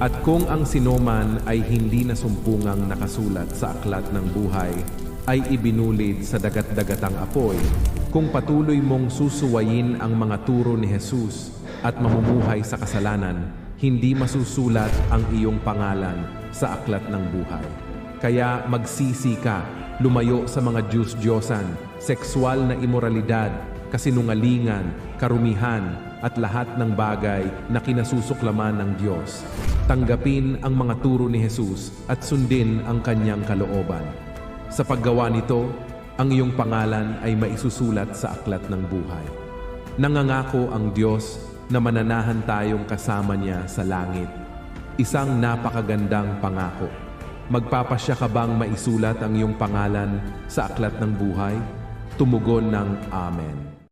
At kung ang sinuman ay hindi nasumpungang nakasulat sa aklat ng buhay, ay ibinulid sa dagat-dagatang apoy, kung patuloy mong susuwayin ang mga turo ni Jesus at mamumuhay sa kasalanan, hindi masusulat ang iyong pangalan sa aklat ng buhay. Kaya magsisi ka, lumayo sa mga Diyos-Diyosan, sexual na imoralidad, kasinungalingan, karumihan, at lahat ng bagay na kinasusuklaman ng Diyos. Tanggapin ang mga turo ni Jesus at sundin ang kanyang kalooban. Sa paggawa nito, ang iyong pangalan ay maisusulat sa aklat ng buhay. Nangangako ang Diyos na mananahan tayong kasama niya sa langit. Isang napakagandang pangako. Magpapasya ka bang maisulat ang iyong pangalan sa aklat ng buhay? Tumugon ng Amen.